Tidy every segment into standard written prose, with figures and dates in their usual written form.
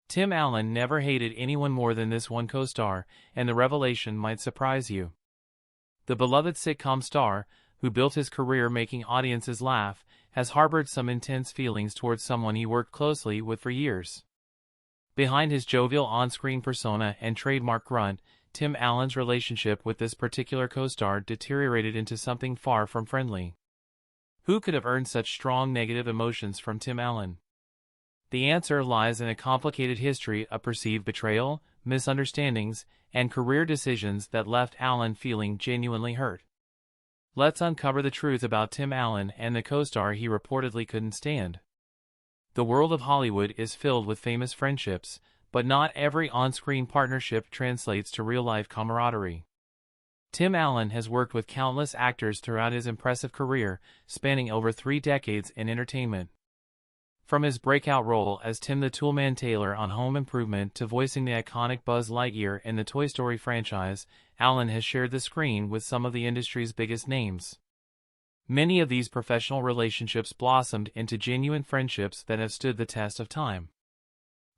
Tim Allen never hated anyone more than this one co-star, and the revelation might surprise you. The beloved sitcom star, who built his career making audiences laugh, has harbored some intense feelings towards someone he worked closely with for years. Behind his jovial on-screen persona and trademark grunt, Tim Allen's relationship with this particular co-star deteriorated into something far from friendly. Who could have earned such strong negative emotions from Tim Allen? The answer lies in a complicated history of perceived betrayal, misunderstandings, and career decisions that left Allen feeling genuinely hurt. Let's uncover the truth about Tim Allen and the co-star he reportedly couldn't stand. The world of Hollywood is filled with famous friendships, but not every on-screen partnership translates to real-life camaraderie. Tim Allen has worked with countless actors throughout his impressive career, spanning over 3 decades in entertainment. From his breakout role as Tim the Toolman Taylor on Home Improvement to voicing the iconic Buzz Lightyear in the Toy Story franchise, Allen has shared the screen with some of the industry's biggest names. Many of these professional relationships blossomed into genuine friendships that have stood the test of time.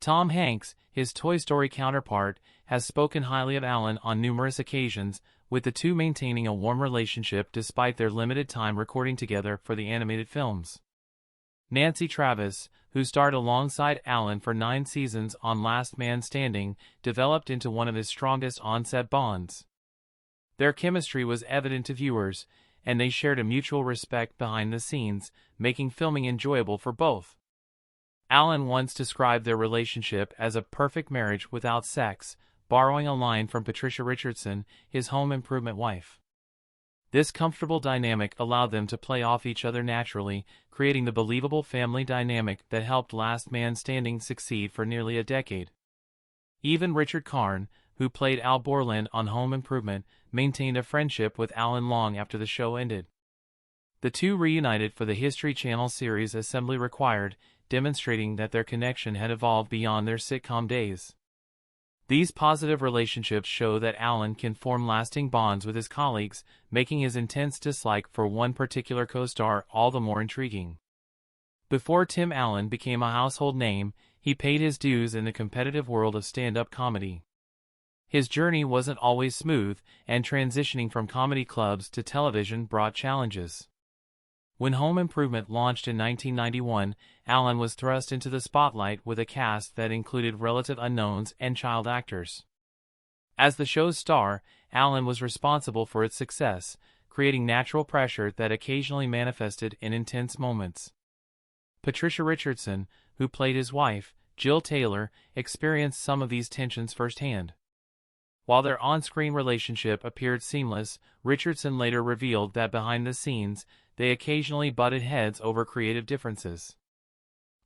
Tom Hanks, his Toy Story counterpart, has spoken highly of Allen on numerous occasions, with the two maintaining a warm relationship despite their limited time recording together for the animated films. Nancy Travis, who starred alongside Allen for 9 seasons on Last Man Standing, developed into one of his strongest on-set bonds. Their chemistry was evident to viewers, and they shared a mutual respect behind the scenes, making filming enjoyable for both. Allen once described their relationship as a perfect marriage without sex, borrowing a line from Patricia Richardson, his Home Improvement wife. This comfortable dynamic allowed them to play off each other naturally, creating the believable family dynamic that helped Last Man Standing succeed for nearly a decade. Even Richard Karn, who played Al Borland on Home Improvement, maintained a friendship with Allen long after the show ended. The two reunited for the History Channel series Assembly Required, demonstrating that their connection had evolved beyond their sitcom days. These positive relationships show that Allen can form lasting bonds with his colleagues, making his intense dislike for one particular co-star all the more intriguing. Before Tim Allen became a household name, he paid his dues in the competitive world of stand-up comedy. His journey wasn't always smooth, and transitioning from comedy clubs to television brought challenges. When Home Improvement launched in 1991, Allen was thrust into the spotlight with a cast that included relative unknowns and child actors. As the show's star, Allen was responsible for its success, creating natural pressure that occasionally manifested in intense moments. Patricia Richardson, who played his wife, Jill Taylor, experienced some of these tensions firsthand. While their on-screen relationship appeared seamless, Richardson later revealed that behind the scenes, they occasionally butted heads over creative differences.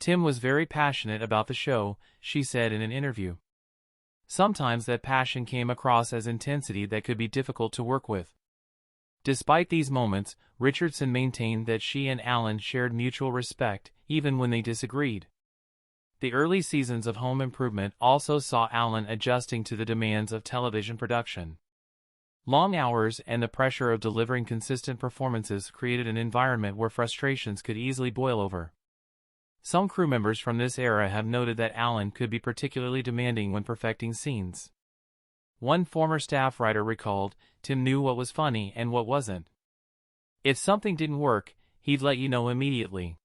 Tim was very passionate about the show, she said in an interview. Sometimes that passion came across as intensity that could be difficult to work with. Despite these moments, Richardson maintained that she and Allen shared mutual respect, even when they disagreed. The early seasons of Home Improvement also saw Allen adjusting to the demands of television production. Long hours and the pressure of delivering consistent performances created an environment where frustrations could easily boil over. Some crew members from this era have noted that Allen could be particularly demanding when perfecting scenes. One former staff writer recalled, "Tim knew what was funny and what wasn't. If something didn't work, he'd let you know immediately."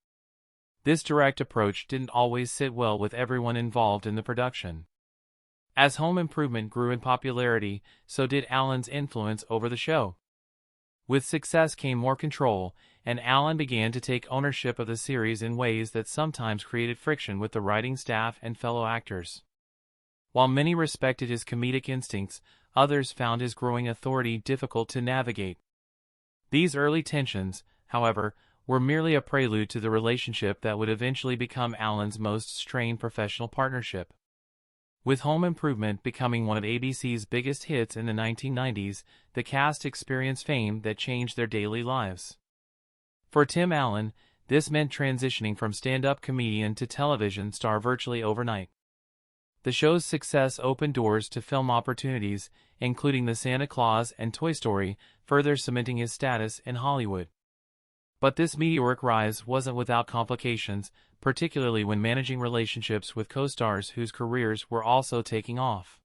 This direct approach didn't always sit well with everyone involved in the production. As Home Improvement grew in popularity, so did Allen's influence over the show. With success came more control, and Allen began to take ownership of the series in ways that sometimes created friction with the writing staff and fellow actors. While many respected his comedic instincts, others found his growing authority difficult to navigate. These early tensions, however, were merely a prelude to the relationship that would eventually become Allen's most strained professional partnership. With Home Improvement becoming one of ABC's biggest hits in the 1990s, the cast experienced fame that changed their daily lives. For Tim Allen, this meant transitioning from stand-up comedian to television star virtually overnight. The show's success opened doors to film opportunities, including The Santa Claus and Toy Story, further cementing his status in Hollywood. But this meteoric rise wasn't without complications. particularly when managing relationships with co-stars whose careers were also taking off.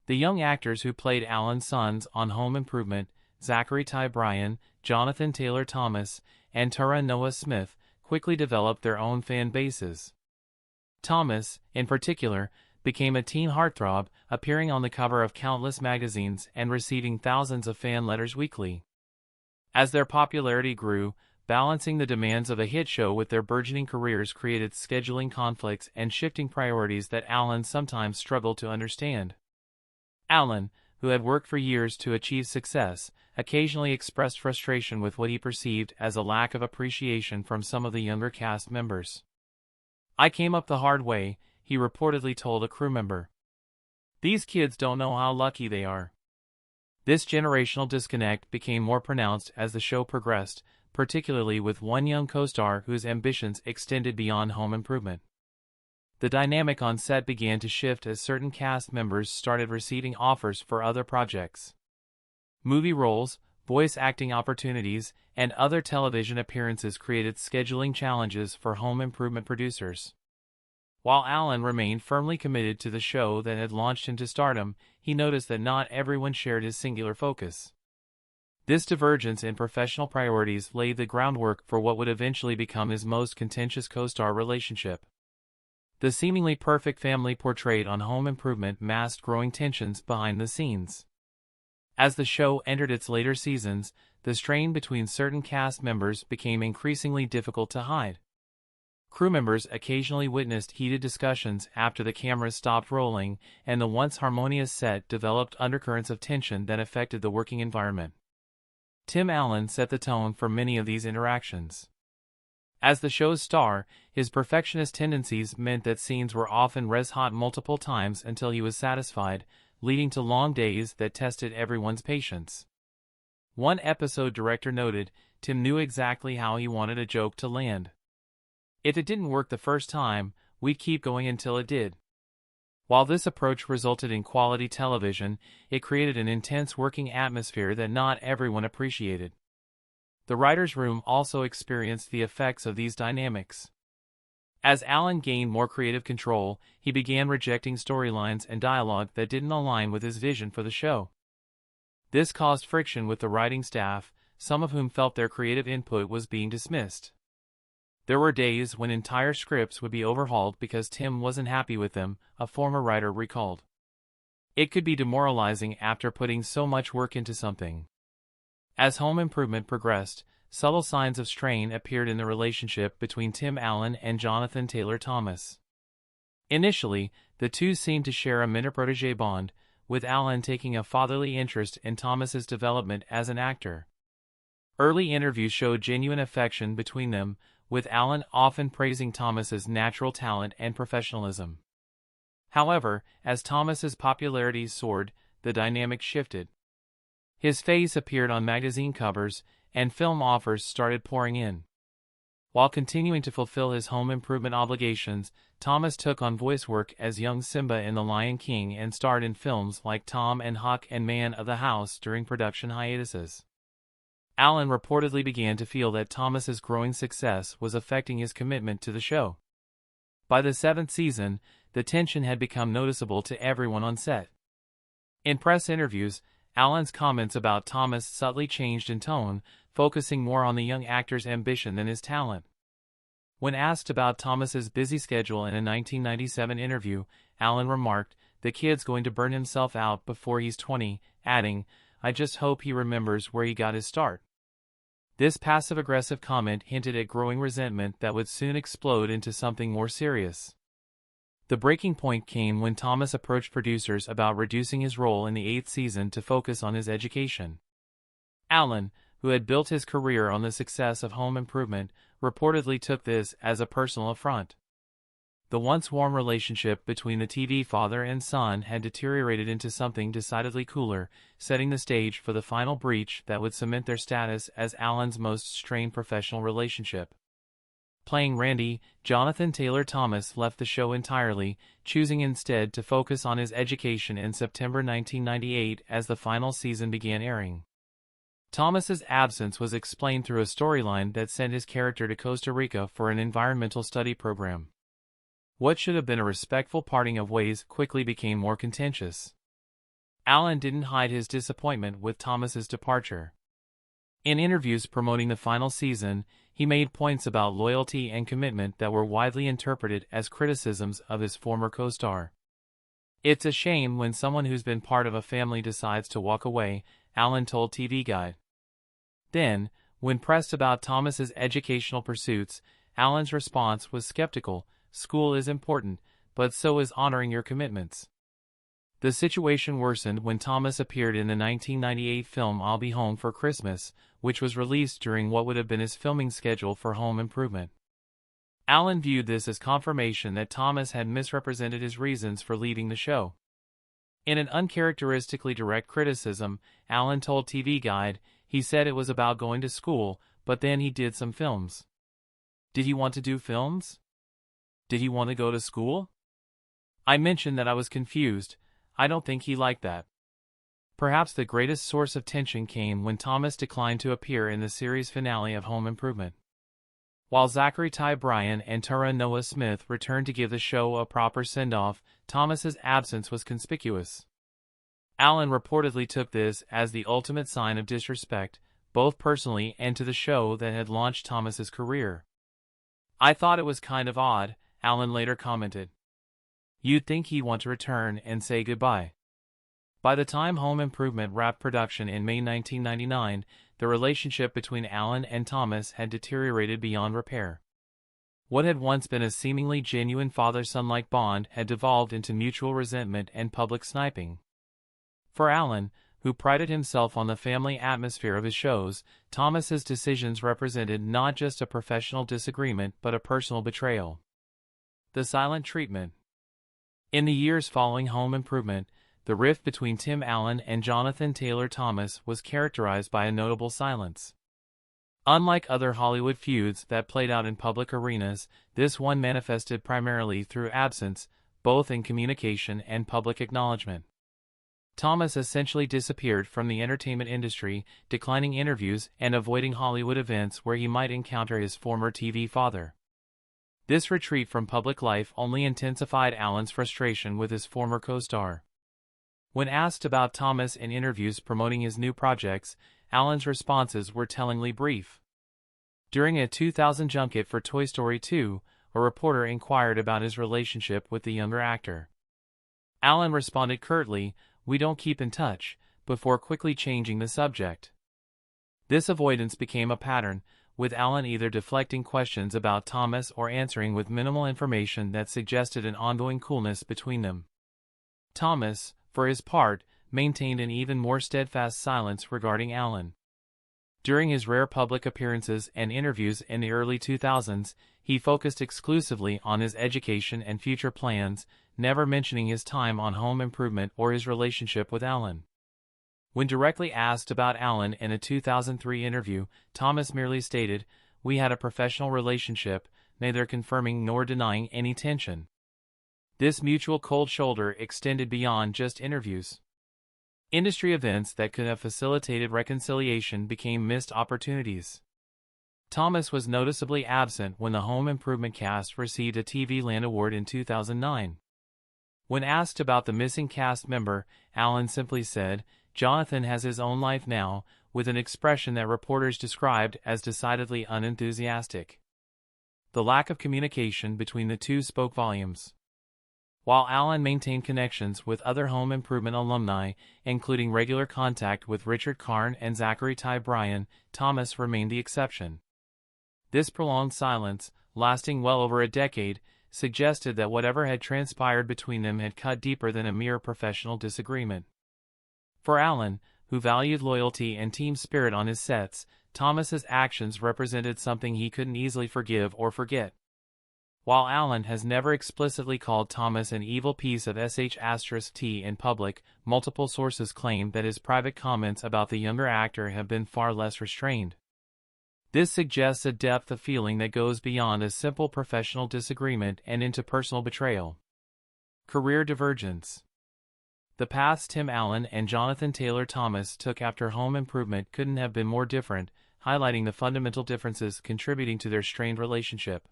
The young actors who played Alan's sons on Home Improvement, Zachary Ty Bryan, Jonathan Taylor Thomas, and Tara Noah Smith, quickly developed their own fan bases. Thomas, in particular, became a teen heartthrob, appearing on the cover of countless magazines and receiving thousands of fan letters weekly. As their popularity grew, balancing the demands of a hit show with their burgeoning careers created scheduling conflicts and shifting priorities that Alan sometimes struggled to understand. Alan, who had worked for years to achieve success, occasionally expressed frustration with what he perceived as a lack of appreciation from some of the younger cast members. "I came up the hard way," he reportedly told a crew member. "These kids don't know how lucky they are." This generational disconnect became more pronounced as the show progressed, particularly with one young co-star whose ambitions extended beyond Home Improvement. The dynamic on set began to shift as certain cast members started receiving offers for other projects. Movie roles, voice acting opportunities, and other television appearances created scheduling challenges for Home Improvement producers. While Alan remained firmly committed to the show that had launched him to stardom, he noticed that not everyone shared his singular focus. This divergence in professional priorities laid the groundwork for what would eventually become his most contentious co-star relationship. The seemingly perfect family portrayed on Home Improvement masked growing tensions behind the scenes. As the show entered its later seasons, the strain between certain cast members became increasingly difficult to hide. Crew members occasionally witnessed heated discussions after the cameras stopped rolling, and the once harmonious set developed undercurrents of tension that affected the working environment. Tim Allen set the tone for many of these interactions. As the show's star, his perfectionist tendencies meant that scenes were often red-hot multiple times until he was satisfied, leading to long days that tested everyone's patience. One episode director noted, "Tim knew exactly how he wanted a joke to land. If it didn't work the first time, we'd keep going until it did." While this approach resulted in quality television, it created an intense working atmosphere that not everyone appreciated. The writers' room also experienced the effects of these dynamics. As Alan gained more creative control, he began rejecting storylines and dialogue that didn't align with his vision for the show. This caused friction with the writing staff, some of whom felt their creative input was being dismissed. There were days when entire scripts would be overhauled because Tim wasn't happy with them, a former writer recalled. It could be demoralizing after putting so much work into something. As Home Improvement progressed, subtle signs of strain appeared in the relationship between Tim Allen and Jonathan Taylor Thomas. Initially, the two seemed to share a mentor-protege bond, with Allen taking a fatherly interest in Thomas's development as an actor. Early interviews showed genuine affection between them, with Allen often praising Thomas's natural talent and professionalism. However, as Thomas's popularity soared, the dynamic shifted. His face appeared on magazine covers, and film offers started pouring in. While continuing to fulfill his Home Improvement obligations, Thomas took on voice work as young Simba in The Lion King and starred in films like Tom and Huck and Man of the House during production hiatuses. Allen reportedly began to feel that Thomas's growing success was affecting his commitment to the show. By the 7th season, the tension had become noticeable to everyone on set. In press interviews, Allen's comments about Thomas subtly changed in tone, focusing more on the young actor's ambition than his talent. When asked about Thomas's busy schedule in a 1997 interview, Allen remarked, "The kid's going to burn himself out before he's 20, adding, "I just hope he remembers where he got his start." This passive-aggressive comment hinted at growing resentment that would soon explode into something more serious. The breaking point came when Thomas approached producers about reducing his role in the 8th season to focus on his education. Allen, who had built his career on the success of Home Improvement, reportedly took this as a personal affront. The once warm relationship between the TV father and son had deteriorated into something decidedly cooler, setting the stage for the final breach that would cement their status as Allen's most strained professional relationship. Playing Randy, Jonathan Taylor Thomas left the show entirely, choosing instead to focus on his education in September 1998 as the final season began airing. Thomas's absence was explained through a storyline that sent his character to Costa Rica for an environmental study program. What should have been a respectful parting of ways quickly became more contentious. Alan didn't hide his disappointment with Thomas's departure. In interviews promoting the final season, he made points about loyalty and commitment that were widely interpreted as criticisms of his former co-star. "It's a shame when someone who's been part of a family decides to walk away," Alan told TV Guide. Then, when pressed about Thomas's educational pursuits, Alan's response was skeptical. "School is important, but so is honoring your commitments." The situation worsened when Thomas appeared in the 1998 film I'll Be Home for Christmas, which was released during what would have been his filming schedule for Home Improvement. Alan viewed this as confirmation that Thomas had misrepresented his reasons for leaving the show. In an uncharacteristically direct criticism, Alan told TV Guide, he said it was about going to school, but then he did some films. Did he want to do films? Did he want to go to school? I mentioned that I was confused. I don't think he liked that. Perhaps the greatest source of tension came when Thomas declined to appear in the series finale of Home Improvement. While Zachary Ty Bryan and Tara Noah Smith returned to give the show a proper send-off, Thomas's absence was conspicuous. Alan reportedly took this as the ultimate sign of disrespect, both personally and to the show that had launched Thomas's career. "I thought it was kind of odd," Alan later commented. "You'd think he'd want to return and say goodbye." By the time Home Improvement wrapped production in May 1999, the relationship between Alan and Thomas had deteriorated beyond repair. What had once been a seemingly genuine father-son-like bond had devolved into mutual resentment and public sniping. For Alan, who prided himself on the family atmosphere of his shows, Thomas's decisions represented not just a professional disagreement but a personal betrayal. The silent treatment. In the years following Home Improvement, the rift between Tim Allen and Jonathan Taylor Thomas was characterized by a notable silence. Unlike other Hollywood feuds that played out in public arenas, this one manifested primarily through absence, both in communication and public acknowledgement. Thomas essentially disappeared from the entertainment industry, declining interviews and avoiding Hollywood events where he might encounter his former TV father. This retreat from public life only intensified Alan's frustration with his former co-star. When asked about Thomas in interviews promoting his new projects, Alan's responses were tellingly brief. During a 2000 junket for Toy Story 2, a reporter inquired about his relationship with the younger actor. Alan responded curtly, "We don't keep in touch," before quickly changing the subject. This avoidance became a pattern, with Alan either deflecting questions about Thomas or answering with minimal information that suggested an ongoing coolness between them. Thomas, for his part, maintained an even more steadfast silence regarding Alan. During his rare public appearances and interviews in the early 2000s, he focused exclusively on his education and future plans, never mentioning his time on Home Improvement or his relationship with Alan. When directly asked about Alan in a 2003 interview, Thomas merely stated, "We had a professional relationship, neither confirming nor denying any tension." This mutual cold shoulder extended beyond just interviews. Industry events that could have facilitated reconciliation became missed opportunities. Thomas was noticeably absent when the Home Improvement cast received a TV Land Award in 2009. When asked about the missing cast member, Alan simply said, "Jonathan has his own life now," with an expression that reporters described as decidedly unenthusiastic. The lack of communication between the two spoke volumes. While Alan maintained connections with other Home Improvement alumni, including regular contact with Richard Karn and Zachary Ty Bryan, Thomas remained the exception. This prolonged silence, lasting well over a decade, suggested that whatever had transpired between them had cut deeper than a mere professional disagreement. For Alan, who valued loyalty and team spirit on his sets, Thomas's actions represented something he couldn't easily forgive or forget. While Alan has never explicitly called Thomas an evil piece of sh*t in public, multiple sources claim that his private comments about the younger actor have been far less restrained. This suggests a depth of feeling that goes beyond a simple professional disagreement and into personal betrayal. Career divergence. The paths Tim Allen and Jonathan Taylor Thomas took after Home Improvement couldn't have been more different, highlighting the fundamental differences contributing to their strained relationship.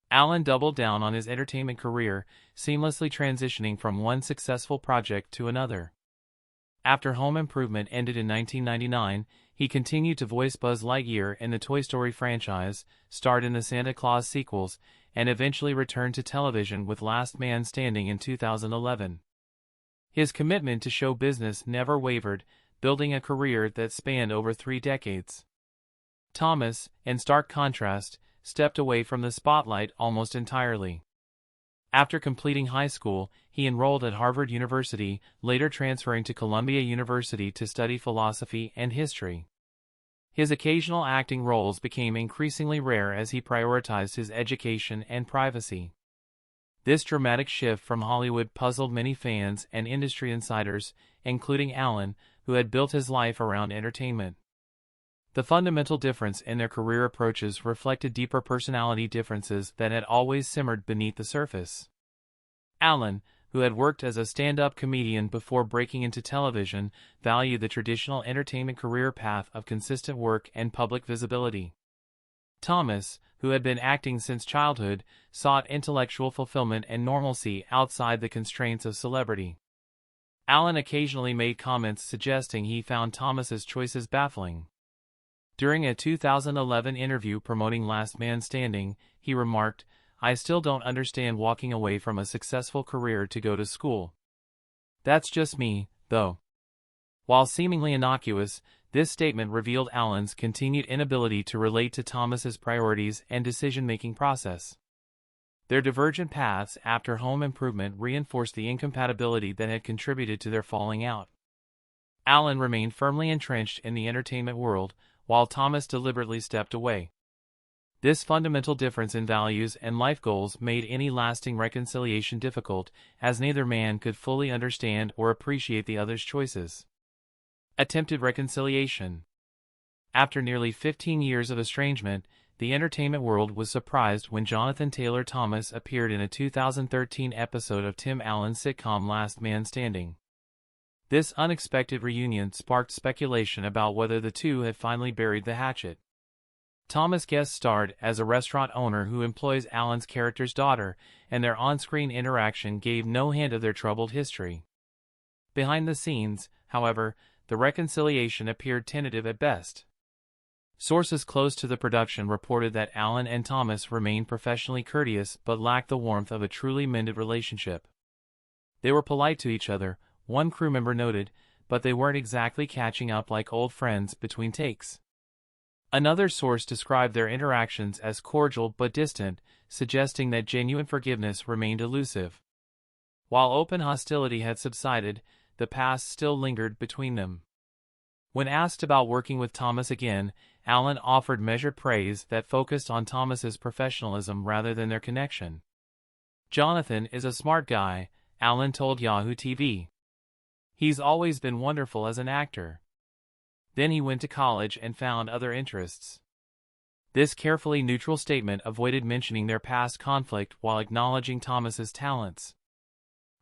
Allen doubled down on his entertainment career, seamlessly transitioning from one successful project to another. After Home Improvement ended in 1999, he continued to voice Buzz Lightyear in the Toy Story franchise, starred in the Santa Claus sequels, and eventually returned to television with Last Man Standing in 2011. His commitment to show business never wavered, building a career that spanned over 3 decades. Thomas, in stark contrast, stepped away from the spotlight almost entirely. After completing high school, he enrolled at Harvard University, later transferring to Columbia University to study philosophy and history. His occasional acting roles became increasingly rare as he prioritized his education and privacy. This dramatic shift from Hollywood puzzled many fans and industry insiders, including Allen, who had built his life around entertainment. The fundamental difference in their career approaches reflected deeper personality differences that had always simmered beneath the surface. Allen, who had worked as a stand-up comedian before breaking into television, valued the traditional entertainment career path of consistent work and public visibility. Thomas, who had been acting since childhood, sought intellectual fulfillment and normalcy outside the constraints of celebrity. Allen occasionally made comments suggesting he found Thomas's choices baffling. During a 2011 interview promoting Last Man Standing, he remarked, "I still don't understand walking away from a successful career to go to school. That's just me, though." While seemingly innocuous, this statement revealed Allen's continued inability to relate to Thomas's priorities and decision-making process. Their divergent paths after Home Improvement reinforced the incompatibility that had contributed to their falling out. Allen remained firmly entrenched in the entertainment world, while Thomas deliberately stepped away. This fundamental difference in values and life goals made any lasting reconciliation difficult, as neither man could fully understand or appreciate the other's choices. Attempted reconciliation. After nearly 15 years of estrangement, the entertainment world was surprised when Jonathan Taylor Thomas appeared in a 2013 episode of Tim Allen's sitcom Last Man Standing. This unexpected reunion sparked speculation about whether the two had finally buried the hatchet. Thomas guest starred as a restaurant owner who employs Allen's character's daughter, and their on-screen interaction gave no hint of their troubled history. Behind the scenes, however, the reconciliation appeared tentative at best. Sources close to the production reported that Allen and Thomas remained professionally courteous but lacked the warmth of a truly mended relationship. They were polite to each other, one crew member noted, but they weren't exactly catching up like old friends between takes. Another source described their interactions as cordial but distant, suggesting that genuine forgiveness remained elusive. While open hostility had subsided, the past still lingered between them. When asked about working with Thomas again, Allen offered measured praise that focused on Thomas's professionalism rather than their connection. "Jonathan is a smart guy," Allen told Yahoo TV. "He's always been wonderful as an actor. Then he went to college and found other interests." This carefully neutral statement avoided mentioning their past conflict while acknowledging Thomas's talents.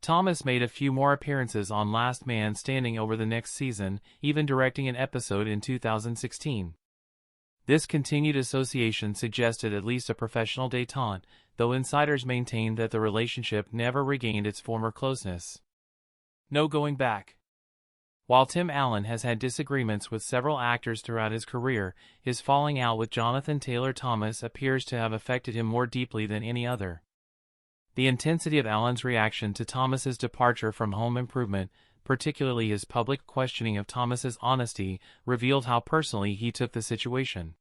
Thomas made a few more appearances on Last Man Standing over the next season, even directing an episode in 2016. This continued association suggested at least a professional détente, though insiders maintained that the relationship never regained its former closeness. No going back. While Tim Allen has had disagreements with several actors throughout his career, his falling out with Jonathan Taylor Thomas appears to have affected him more deeply than any other. The intensity of Allen's reaction to Thomas's departure from Home Improvement, particularly his public questioning of Thomas's honesty, revealed how personally he took the situation.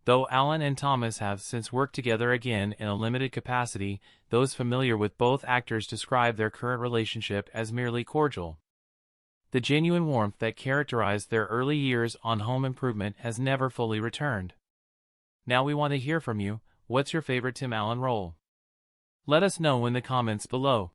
Though Allen and Thomas have since worked together again in a limited capacity, those familiar with both actors describe their current relationship as merely cordial. The genuine warmth that characterized their early years on Home Improvement has never fully returned. Now we want to hear from you. What's your favorite Tim Allen role? Let us know in the comments below.